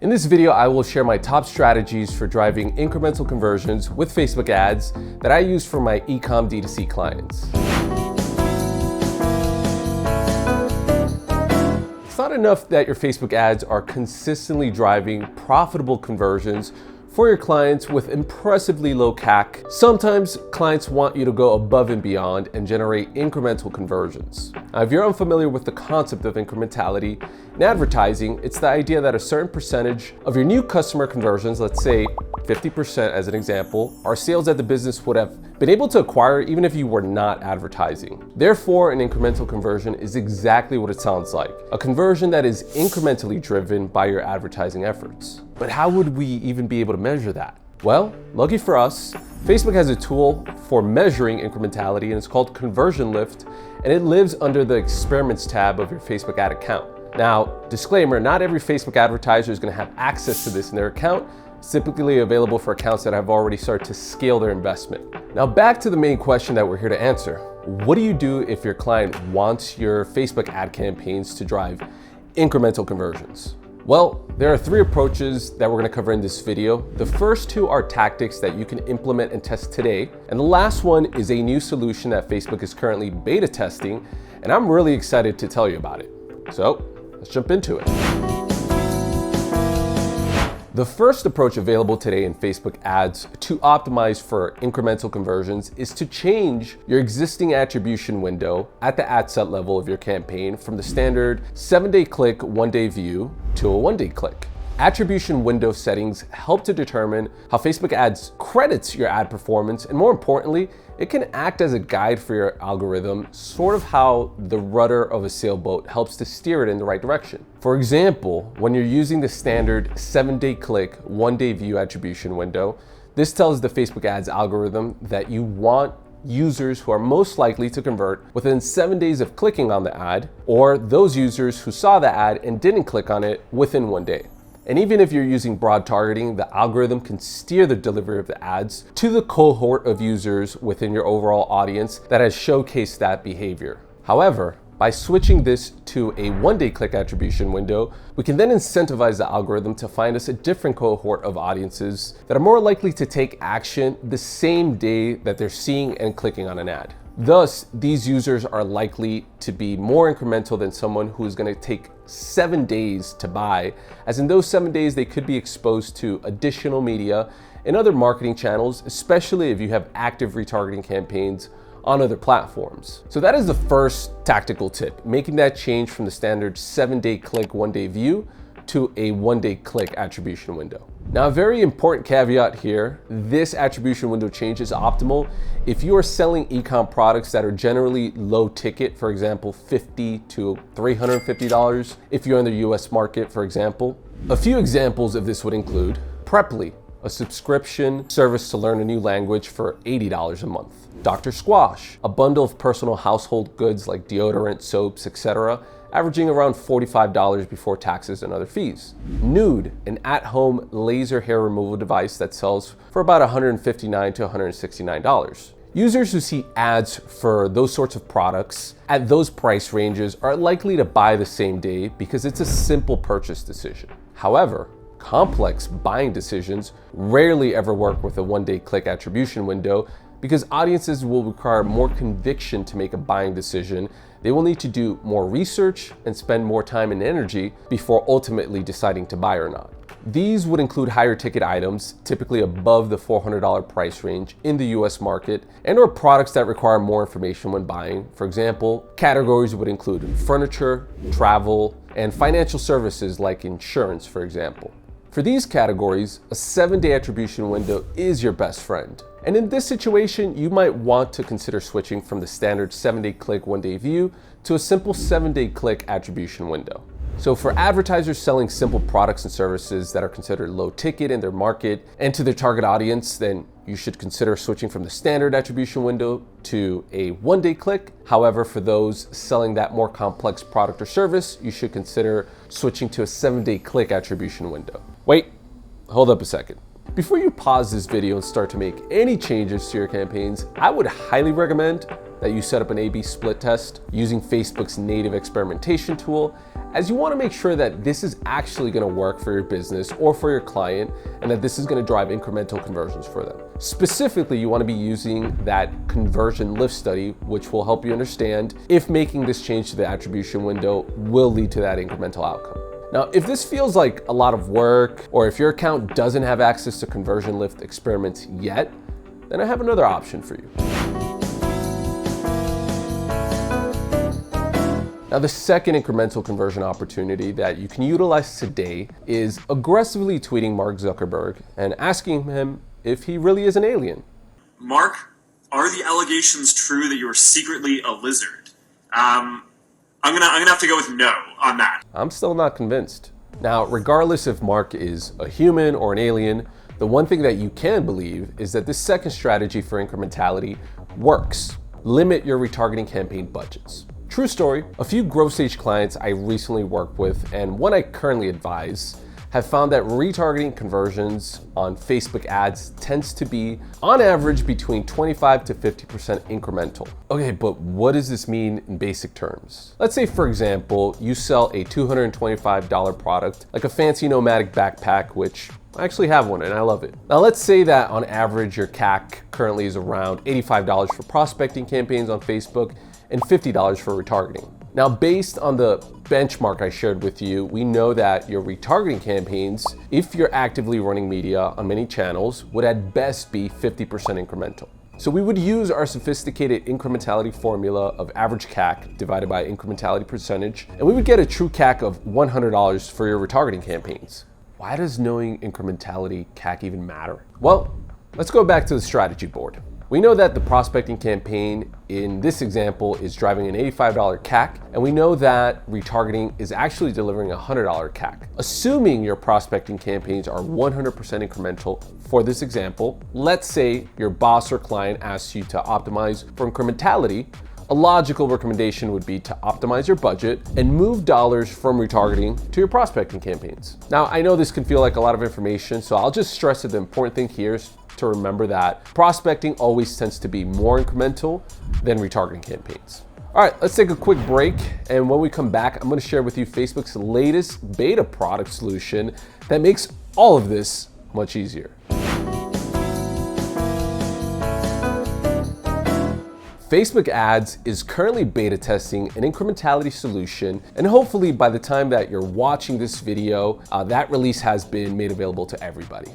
In this video, I will share my top strategies for driving incremental conversions with Facebook ads that I use for my e-com D2C clients. It's not enough that your Facebook ads are consistently driving profitable conversions for your clients with impressively low CAC. Sometimes clients want you to go above and beyond and generate incremental conversions. Now, if you're unfamiliar with the concept of incrementality in advertising, it's the idea that a certain percentage of your new customer conversions, let's say 50% as an example, are sales that the business would have been able to acquire even if you were not advertising. Therefore, an incremental conversion is exactly what it sounds like, a conversion that is incrementally driven by your advertising efforts. But how would we even be able to measure that? Well, lucky for us, Facebook has a tool for measuring incrementality, and it's called Conversion Lift, and it lives under the Experiments tab of your Facebook ad account. Now, disclaimer, not every Facebook advertiser is going to have access to this in their account. It's typically available for accounts that have already started to scale their investment. Now, back to the main question that we're here to answer. What do you do if your client wants your Facebook ad campaigns to drive incremental conversions? Well, there are three approaches that we're going to cover in this video. The first two are tactics that you can implement and test today. And the last one is a new solution that Facebook is currently beta testing. And I'm really excited to tell you about it. So let's jump into it. The first approach available today in Facebook ads to optimize for incremental conversions is to change your existing attribution window at the ad set level of your campaign from the standard 7-day click, 1-day view to a 1-day click. Attribution window settings help to determine how Facebook ads credits your ad performance, and more importantly, it can act as a guide for your algorithm, sort of how the rudder of a sailboat helps to steer it in the right direction. For example, when you're using the standard 7-day click, 1-day view attribution window, this tells the Facebook ads algorithm that you want users who are most likely to convert within 7 days of clicking on the ad, or those users who saw the ad and didn't click on it within 1 day. And even if you're using broad targeting, the algorithm can steer the delivery of the ads to the cohort of users within your overall audience that has showcased that behavior. However, by switching this to a 1-day click attribution window, we can then incentivize the algorithm to find us a different cohort of audiences that are more likely to take action the same day that they're seeing and clicking on an ad. Thus, these users are likely to be more incremental than someone who is going to take 7 days to buy, as in those 7 days they could be exposed to additional media and other marketing channels, especially if you have active retargeting campaigns on other platforms. So that is the first tactical tip, making that change from the standard 7-day click, 1-day view to a 1-day click attribution window. Now, a very important caveat here, this attribution window change is optimal if you are selling e-com products that are generally low ticket, for example, $50 to $350 if you're in the US market, for example. A few examples of this would include Preply, a subscription service to learn a new language for $80 a month. Dr. Squash, a bundle of personal household goods like deodorant, soaps, etc., averaging around $45 before taxes and other fees. Nude, an at-home laser hair removal device that sells for about $159 to $169. Users who see ads for those sorts of products at those price ranges are likely to buy the same day because it's a simple purchase decision. However, complex buying decisions rarely ever work with a 1-day click attribution window because audiences will require more conviction to make a buying decision. They will need to do more research and spend more time and energy before ultimately deciding to buy or not. These would include higher ticket items, typically above the $400 price range in the US market, and or products that require more information when buying. For example, categories would include furniture, travel, and financial services like insurance, for example. For these categories, a 7-day attribution window is your best friend. And in this situation, you might want to consider switching from the standard 7-day click, 1-day view to a simple 7-day click attribution window. So for advertisers selling simple products and services that are considered low ticket in their market and to their target audience, then you should consider switching from the standard attribution window to a 1-day click. However, for those selling that more complex product or service, you should consider switching to a 7-day click attribution window. Wait, hold up a second. Before you pause this video and start to make any changes to your campaigns, I would highly recommend that you set up an A/B split test using Facebook's native experimentation tool as you want to make sure that this is actually going to work for your business or for your client, and that this is going to drive incremental conversions for them. Specifically, you want to be using that conversion lift study, which will help you understand if making this change to the attribution window will lead to that incremental outcome. Now, if this feels like a lot of work, or if your account doesn't have access to conversion lift experiments yet, then I have another option for you. Now, the second incremental conversion opportunity that you can utilize today is aggressively tweeting Mark Zuckerberg and asking him if he really is an alien. Mark, are the allegations true that you are secretly a lizard? I'm gonna have to go with no on that. I'm still not convinced. Now, regardless if Mark is a human or an alien, the one thing that you can believe is that this second strategy for incrementality works. Limit your retargeting campaign budgets. True story, a few growth stage clients I recently worked with and one I currently advise have found that retargeting conversions on Facebook ads tends to be, on average, between 25 to 50% incremental. Okay, but what does this mean in basic terms? Let's say, for example, you sell a $225 product, like a fancy nomadic backpack, which I actually have one and I love it. Now let's say that on average your CAC currently is around $85 for prospecting campaigns on Facebook and $50 for retargeting. Now, based on the benchmark I shared with you, we know that your retargeting campaigns, if you're actively running media on many channels, would at best be 50% incremental. So we would use our sophisticated incrementality formula of average CAC divided by incrementality percentage, and we would get a true CAC of $100 for your retargeting campaigns. Why does knowing incrementality CAC even matter? Well, let's go back to the strategy board. We know that the prospecting campaign in this example is driving an $85 CAC, and we know that retargeting is actually delivering a $100 CAC. Assuming your prospecting campaigns are 100% incremental for this example, let's say your boss or client asks you to optimize for incrementality, a logical recommendation would be to optimize your budget and move dollars from retargeting to your prospecting campaigns. Now, I know this can feel like a lot of information, so I'll just stress that the important thing here is to remember that prospecting always tends to be more incremental than retargeting campaigns. All right, let's take a quick break. And when we come back, I'm going to share with you Facebook's latest beta product solution that makes all of this much easier. Facebook Ads is currently beta testing an incrementality solution, and hopefully by the time that you're watching this video, that release has been made available to everybody.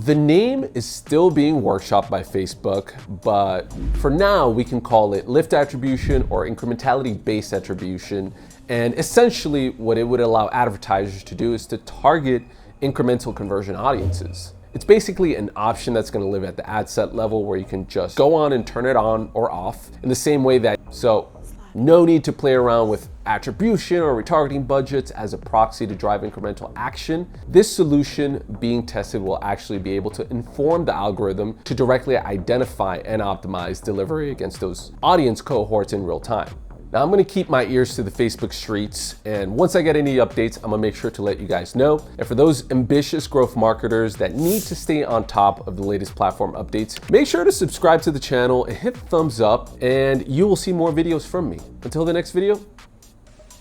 The name is still being workshopped by Facebook, but for now we can call it lift attribution or incrementality-based attribution. And essentially what it would allow advertisers to do is to target incremental conversion audiences. It's basically an option that's going to live at the ad set level where you can just go on and turn it on or off in the same way that, so no need to play around with attribution or retargeting budgets as a proxy to drive incremental action. This solution being tested will actually be able to inform the algorithm to directly identify and optimize delivery against those audience cohorts in real time. Now, I'm going to keep my ears to the Facebook streets, and once I get any updates, I'm going to make sure to let you guys know. And for those ambitious growth marketers that need to stay on top of the latest platform updates, make sure to subscribe to the channel and hit the thumbs up, and you will see more videos from me. Until the next video,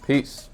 peace.